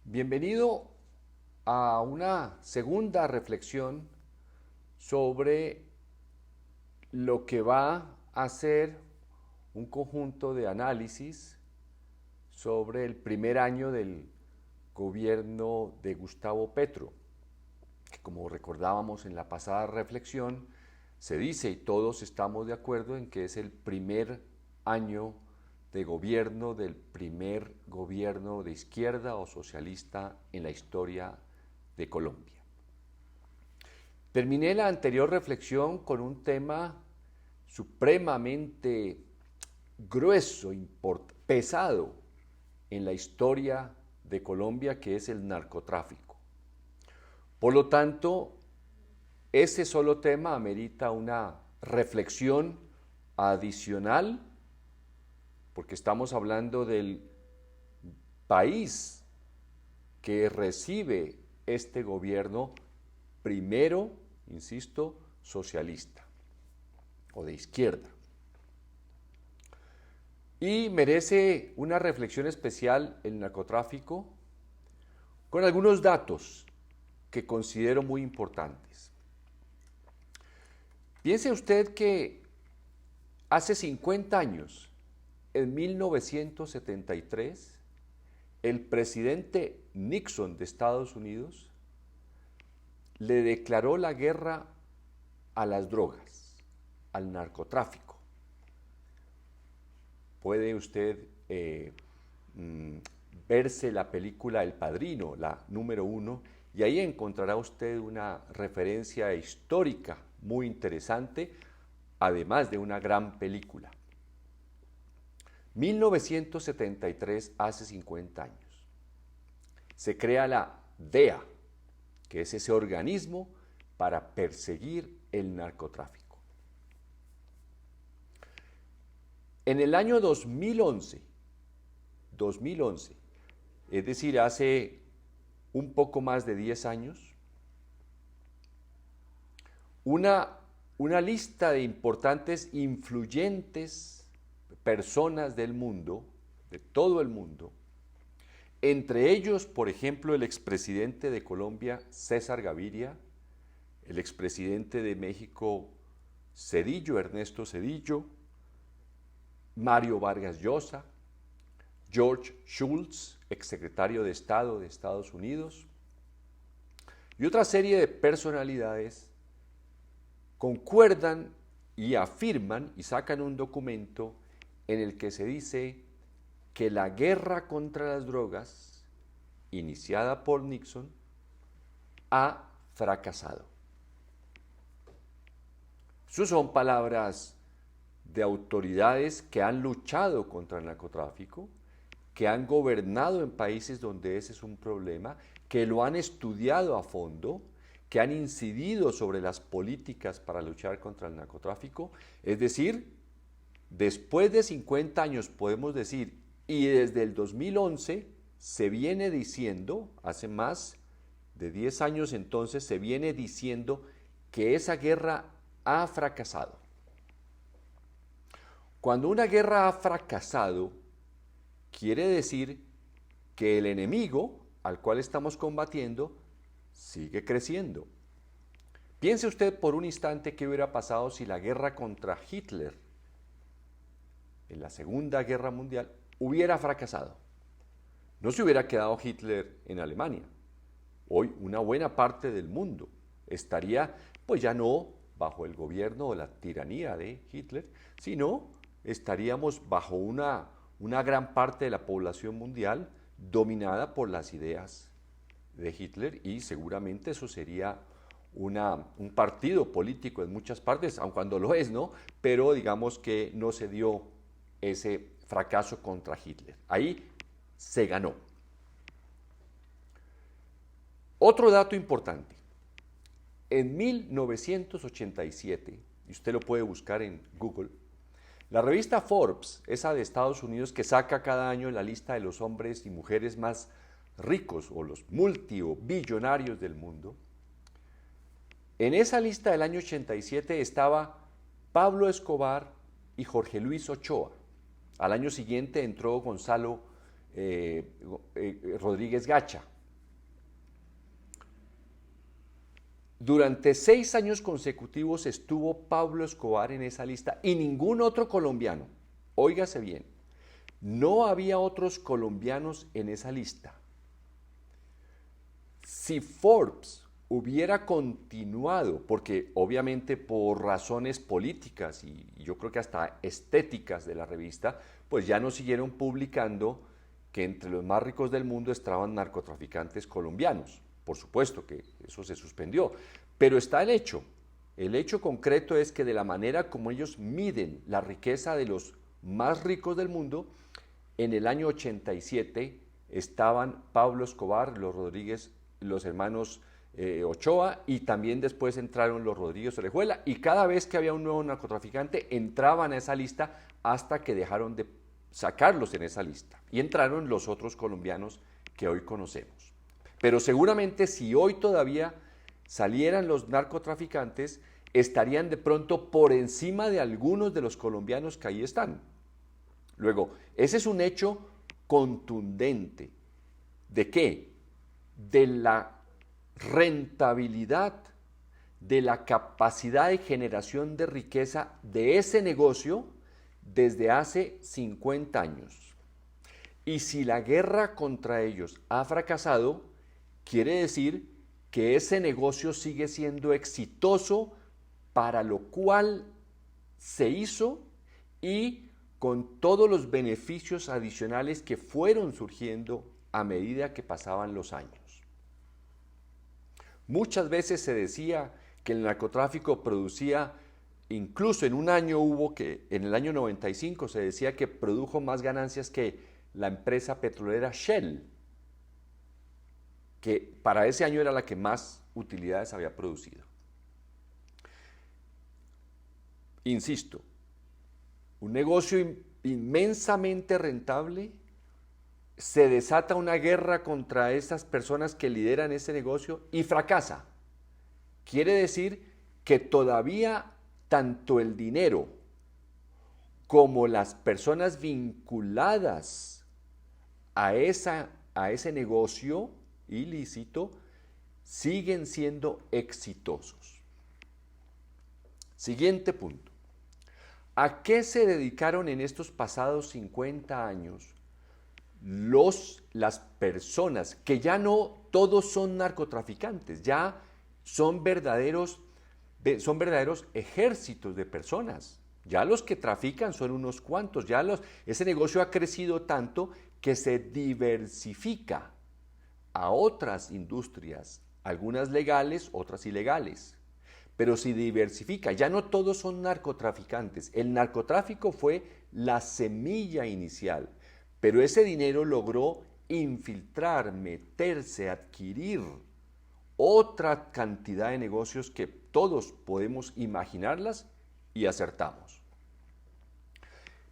Bienvenido a una segunda reflexión sobre lo que va a ser un conjunto de análisis sobre el primer año del gobierno de Gustavo Petro, que como recordábamos en la pasada reflexión, se dice y todos estamos de acuerdo en que es el primer año de gobierno del primer gobierno de izquierda o socialista en la historia de Colombia. Terminé la anterior reflexión con un tema supremamente grueso, pesado en la historia de Colombia, que es el narcotráfico. Por lo tanto, ese solo tema amerita una reflexión adicional, porque estamos hablando del país que recibe este gobierno primero, insisto, socialista o de izquierda. Y merece una reflexión especial el narcotráfico con algunos datos que considero muy importantes. Piense usted que hace 50 años, en 1973, el presidente Nixon de Estados Unidos le declaró la guerra a las drogas, al narcotráfico. Puede usted verse la película El Padrino, la número 1, y ahí encontrará usted una referencia histórica muy interesante, además de una gran película. 1973, hace 50 años, se crea la DEA, que es ese organismo para perseguir el narcotráfico. En el año 2011, es decir, hace un poco más de 10 años, una lista de importantes, influyentes personas del mundo, de todo el mundo, entre ellos, por ejemplo, el expresidente de Colombia, César Gaviria, el expresidente de México, Zedillo, Ernesto Zedillo, Mario Vargas Llosa, George Shultz, exsecretario de Estado de Estados Unidos, y otra serie de personalidades concuerdan y afirman y sacan un documento en el que se dice que la guerra contra las drogas, iniciada por Nixon, ha fracasado. Esas son palabras de autoridades que han luchado contra el narcotráfico, que han gobernado en países donde ese es un problema, que lo han estudiado a fondo, que han incidido sobre las políticas para luchar contra el narcotráfico. Es decir, después de 50 años podemos decir, y desde el 2011 se viene diciendo, hace más de 10 años entonces, se viene diciendo que esa guerra ha fracasado. Cuando una guerra ha fracasado, quiere decir que el enemigo al cual estamos combatiendo sigue creciendo. Piense usted por un instante qué hubiera pasado si la guerra contra Hitler en la Segunda Guerra Mundial hubiera fracasado. No se hubiera quedado Hitler en Alemania. Hoy una buena parte del mundo estaría, pues ya no bajo el gobierno o la tiranía de Hitler, sino estaríamos bajo una gran parte de la población mundial dominada por las ideas de Hitler, y seguramente eso sería un partido político en muchas partes, aun cuando lo es, ¿no? Pero digamos que no se dio ese fracaso contra Hitler. Ahí se ganó. Otro dato importante. En 1987, y usted lo puede buscar en Google, la revista Forbes, esa de Estados Unidos que saca cada año la lista de los hombres y mujeres más ricos o los multi o billonarios del mundo, en esa lista del año 87 estaba Pablo Escobar y Jorge Luis Ochoa. Al año siguiente entró Gonzalo Rodríguez Gacha. Durante 6 años consecutivos estuvo Pablo Escobar en esa lista y ningún otro colombiano. Óigase bien, no había otros colombianos en esa lista. Si Forbes hubiera continuado, porque obviamente por razones políticas y yo creo que hasta estéticas de la revista, pues ya no siguieron publicando que entre los más ricos del mundo estaban narcotraficantes colombianos. Por supuesto que eso se suspendió, pero está el hecho. El hecho concreto es que de la manera como ellos miden la riqueza de los más ricos del mundo, en el año 87 estaban Pablo Escobar, los Rodríguez, los hermanos Ochoa, y también después entraron los Rodríguez Orejuela, y cada vez que había un nuevo narcotraficante entraban a esa lista hasta que dejaron de sacarlos en esa lista y entraron los otros colombianos que hoy conocemos. Pero seguramente si hoy todavía salieran los narcotraficantes, estarían de pronto por encima de algunos de los colombianos que ahí están. Luego, ese es un hecho contundente. ¿De qué? De la rentabilidad, de la capacidad de generación de riqueza de ese negocio desde hace 50 años. Y si la guerra contra ellos ha fracasado, quiere decir que ese negocio sigue siendo exitoso, para lo cual se hizo y con todos los beneficios adicionales que fueron surgiendo a medida que pasaban los años. Muchas veces se decía que el narcotráfico producía, incluso en un año hubo que, en el año 95 se decía que produjo más ganancias que la empresa petrolera Shell, que para ese año era la que más utilidades había producido. Insisto, un negocio inmensamente rentable, se desata una guerra contra esas personas que lideran ese negocio y fracasa. Quiere decir que todavía tanto el dinero como las personas vinculadas a ese negocio ilícito siguen siendo exitosos. Siguiente punto. ¿A qué se dedicaron en estos pasados 50 años las personas que ya no todos son narcotraficantes, ya son verdaderos ejércitos de personas? Ya los que trafican son unos cuantos, ese negocio ha crecido tanto que se diversifica a otras industrias, algunas legales, otras ilegales. Pero se diversifica, ya no todos son narcotraficantes. El narcotráfico fue la semilla inicial, pero ese dinero logró infiltrar, meterse, adquirir otra cantidad de negocios que todos podemos imaginarlas y acertamos.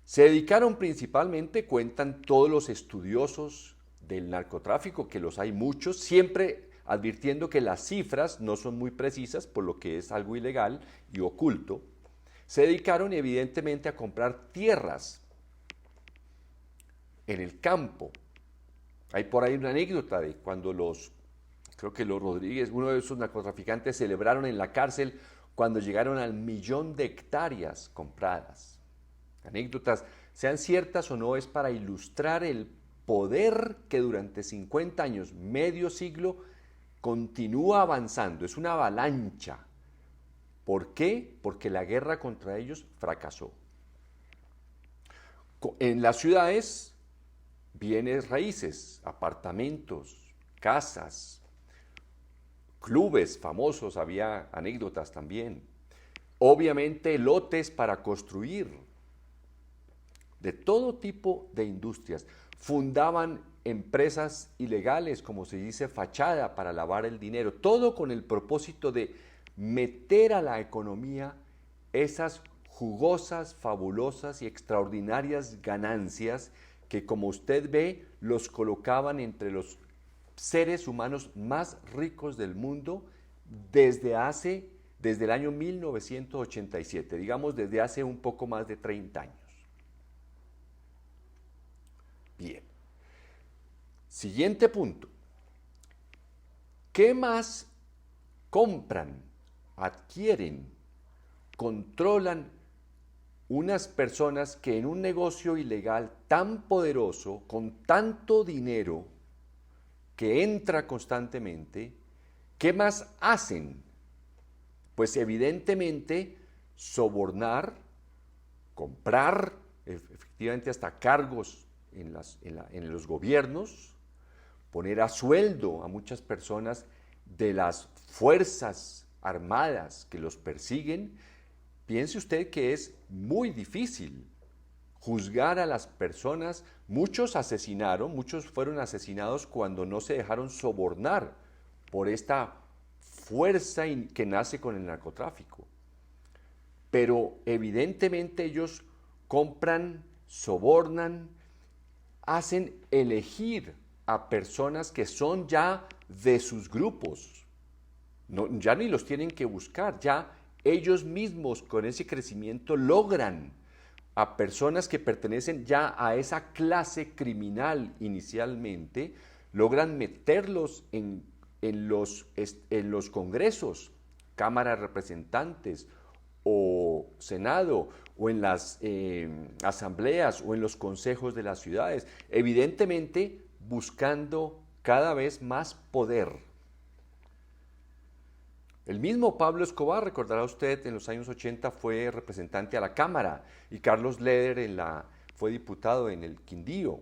Se dedicaron principalmente, cuentan todos los estudiosos del narcotráfico, que los hay muchos, siempre advirtiendo que las cifras no son muy precisas, por lo que es algo ilegal y oculto. Se dedicaron evidentemente a comprar tierras en el campo. Hay por ahí una anécdota de cuando creo que los Rodríguez, uno de esos narcotraficantes, celebraron en la cárcel cuando llegaron al 1.000.000 de hectáreas compradas. Anécdotas, sean ciertas o no, es para ilustrar el poder que durante 50 años, medio siglo, continúa avanzando. Es una avalancha. ¿Por qué? Porque la guerra contra ellos fracasó. En las ciudades, bienes raíces, apartamentos, casas, clubes famosos, había anécdotas también. Obviamente lotes para construir, de todo tipo de industrias. Fundaban empresas ilegales, como se dice, fachada, para lavar el dinero, todo con el propósito de meter a la economía esas jugosas, fabulosas y extraordinarias ganancias que, como usted ve, los colocaban entre los seres humanos más ricos del mundo desde el año 1987, digamos desde hace un poco más de 30 años. Bien, Siguiente punto. ¿Qué más compran, adquieren, controlan unas personas que en un negocio ilegal tan poderoso, con tanto dinero que entra constantemente, qué más hacen? Pues evidentemente sobornar, comprar, efectivamente hasta cargos en los gobiernos, poner a sueldo a muchas personas de las fuerzas armadas que los persiguen. Piense usted que es muy difícil juzgar a las personas. Muchos asesinaron, muchos fueron asesinados cuando no se dejaron sobornar por esta fuerza que nace con el narcotráfico. Pero evidentemente ellos compran, sobornan, hacen elegir a personas que son ya de sus grupos. No, ya ni los tienen que buscar, ya ellos mismos con ese crecimiento logran a personas que pertenecen ya a esa clase criminal inicialmente, logran meterlos en los congresos, Cámara de Representantes o Senado, o en las asambleas o en los consejos de las ciudades, evidentemente buscando cada vez más poder. El mismo Pablo Escobar, recordará usted, en los años 80 fue representante a la Cámara y Carlos Leder fue diputado en el Quindío.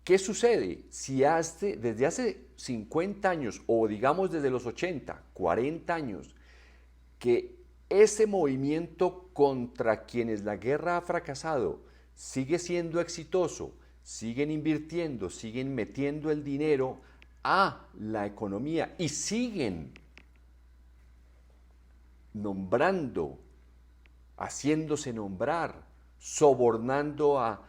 ¿Qué sucede? Si desde hace 50 años, o digamos desde los 80, 40 años, que ese movimiento contra quienes la guerra ha fracasado sigue siendo exitoso, siguen invirtiendo, siguen metiendo el dinero a la economía y siguen nombrando, haciéndose nombrar, sobornando a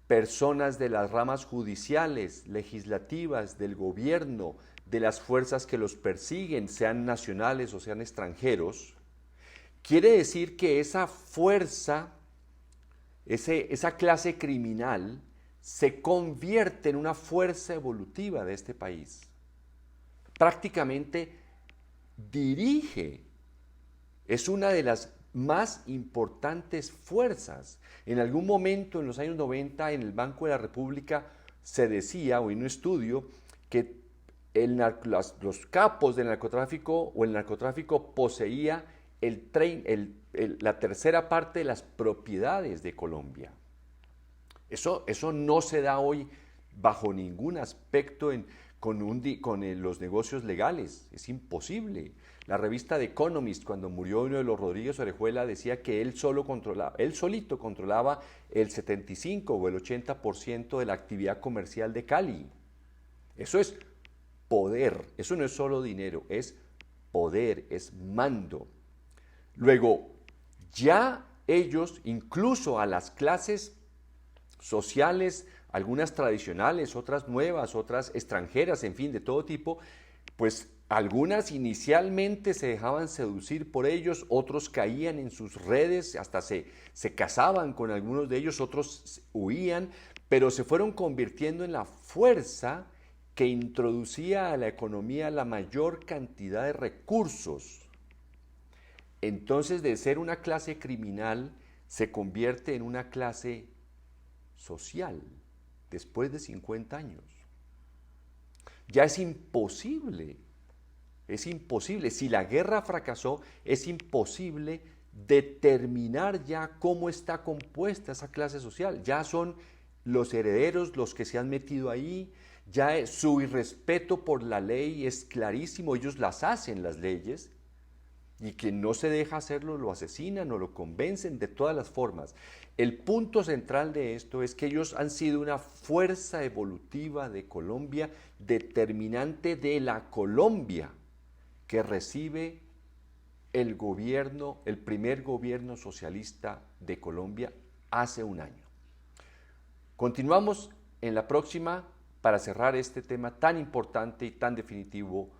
personas de las ramas judiciales, legislativas, del gobierno, de las fuerzas que los persiguen, sean nacionales o sean extranjeros, quiere decir que esa fuerza, esa clase criminal, se convierte en una fuerza evolutiva de este país. Prácticamente dirige, es una de las más importantes fuerzas. En algún momento, en los años 90, en el Banco de la República se decía, o en un estudio, que los capos del narcotráfico o el narcotráfico poseía la tercera parte de las propiedades de Colombia. Eso no se da hoy bajo ningún aspecto con los negocios legales. Es imposible. La revista The Economist, cuando murió uno de los Rodríguez Orejuela, decía que él solito controlaba el 75 o el 80% de la actividad comercial de Cali. Eso es poder, eso no es solo dinero, es poder, es mando. Luego, ya ellos, incluso a las clases sociales, algunas tradicionales, otras nuevas, otras extranjeras, en fin, de todo tipo, pues algunas inicialmente se dejaban seducir por ellos, otros caían en sus redes, hasta se casaban con algunos de ellos, otros huían, pero se fueron convirtiendo en la fuerza que introducía a la economía la mayor cantidad de recursos. Entonces, de ser una clase criminal, se convierte en una clase social después de 50 años. Ya es imposible. Si la guerra fracasó, es imposible determinar ya cómo está compuesta esa clase social. Ya son los herederos los que se han metido ahí, ya su irrespeto por la ley es clarísimo, ellos las hacen las leyes, y quien no se deja hacerlo lo asesinan o lo convencen de todas las formas. El punto central de esto es que ellos han sido una fuerza evolutiva de Colombia, determinante de la Colombia que recibe el primer gobierno socialista de Colombia hace un año. Continuamos en la próxima para cerrar este tema tan importante y tan definitivo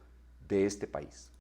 de este país.